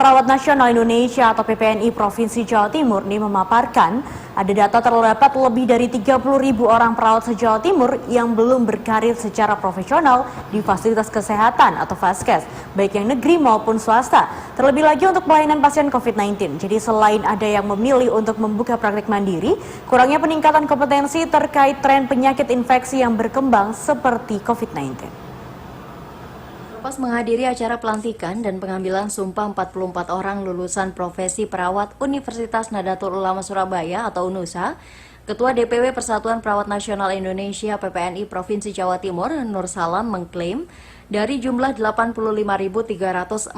Perawat Nasional Indonesia atau PPNI Provinsi Jawa Timur ini memaparkan ada data terdapat lebih dari 30.000 orang perawat se-Jawa Timur yang belum berkarir secara profesional di fasilitas kesehatan atau Vaskes, baik yang negeri maupun swasta. Terlebih lagi untuk pelayanan pasien COVID-19. Jadi selain ada yang memilih untuk membuka praktik mandiri, kurangnya peningkatan kompetensi terkait tren penyakit infeksi yang berkembang seperti COVID-19. Pas menghadiri acara pelantikan dan pengambilan sumpah 44 orang lulusan profesi perawat Universitas Nahdlatul Ulama Surabaya atau UNUSA, Ketua DPW Persatuan Perawat Nasional Indonesia PPNI Provinsi Jawa Timur, Nur Salam, mengklaim dari jumlah 85.344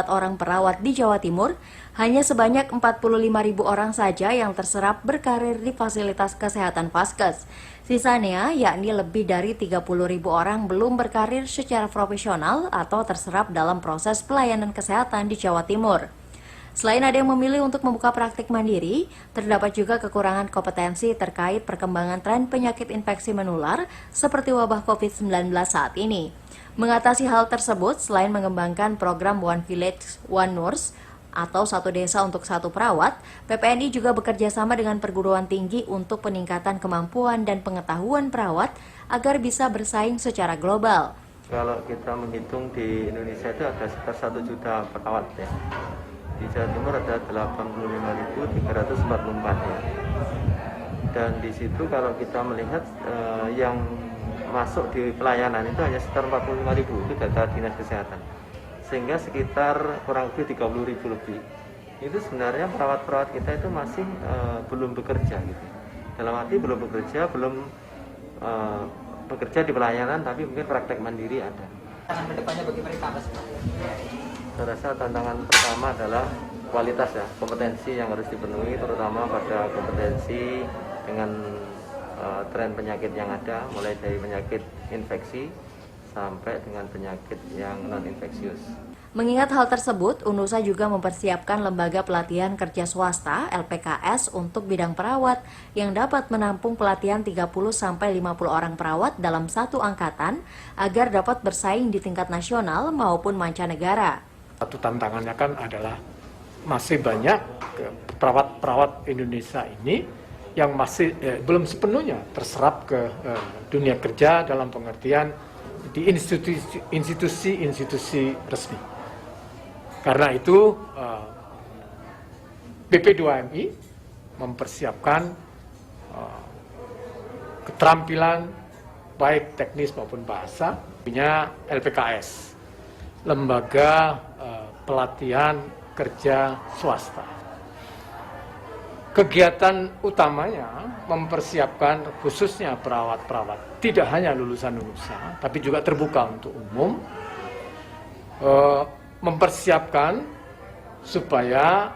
orang perawat di Jawa Timur, hanya sebanyak 45.000 orang saja yang terserap berkarir di fasilitas kesehatan Vaskes. Sisanya, yakni lebih dari 30.000 orang belum berkarir secara profesional atau terserap dalam proses pelayanan kesehatan di Jawa Timur. Selain ada yang memilih untuk membuka praktik mandiri, terdapat juga kekurangan kompetensi terkait perkembangan tren penyakit infeksi menular seperti wabah COVID-19 saat ini. Mengatasi hal tersebut, selain mengembangkan program One Village, One Nurse, atau satu desa untuk satu perawat, PPNI juga bekerja sama dengan perguruan tinggi untuk peningkatan kemampuan dan pengetahuan perawat agar bisa bersaing secara global. Kalau kita menghitung di Indonesia itu ada sekitar 1 juta perawat ya. Di Jawa Timur ada 85.344 ya. Dan di situ kalau kita melihat yang masuk di pelayanan itu hanya sekitar 45.000, itu data Dinas Kesehatan. Sehingga sekitar kurang lebih 30.000 lebih. Itu sebenarnya perawat-perawat kita itu masih belum bekerja gitu. Dalam arti belum bekerja, belum bekerja di pelayanan, tapi mungkin praktek mandiri ada. Tantangan kedepannya bagi mereka apa sih? Saya rasa tantangan pertama adalah kualitas ya, kompetensi yang harus dipenuhi, terutama pada kompetensi dengan tren penyakit yang ada, mulai dari penyakit infeksi sampai dengan penyakit yang non-infeksius. Mengingat hal tersebut, UNUSA juga mempersiapkan lembaga pelatihan kerja swasta LPKS untuk bidang perawat yang dapat menampung pelatihan 30-50 orang perawat dalam satu angkatan agar dapat bersaing di tingkat nasional maupun mancanegara. Satu tantangannya kan adalah masih banyak perawat-perawat Indonesia ini yang masih belum sepenuhnya terserap ke dunia kerja dalam pengertian di institusi-institusi resmi. Karena itu BP2MI mempersiapkan keterampilan baik teknis maupun bahasa, punya LPKS, lembaga pelatihan kerja swasta. Kegiatan utamanya mempersiapkan khususnya perawat-perawat, tidak hanya lulusan UNUSA, tapi juga terbuka untuk umum, mempersiapkan supaya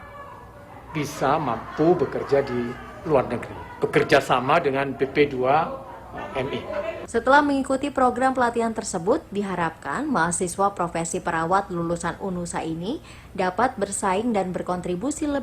bisa mampu bekerja di luar negeri, bekerja sama dengan BP2MI. Setelah mengikuti program pelatihan tersebut, diharapkan mahasiswa profesi perawat lulusan UNUSA ini dapat bersaing dan berkontribusi lebih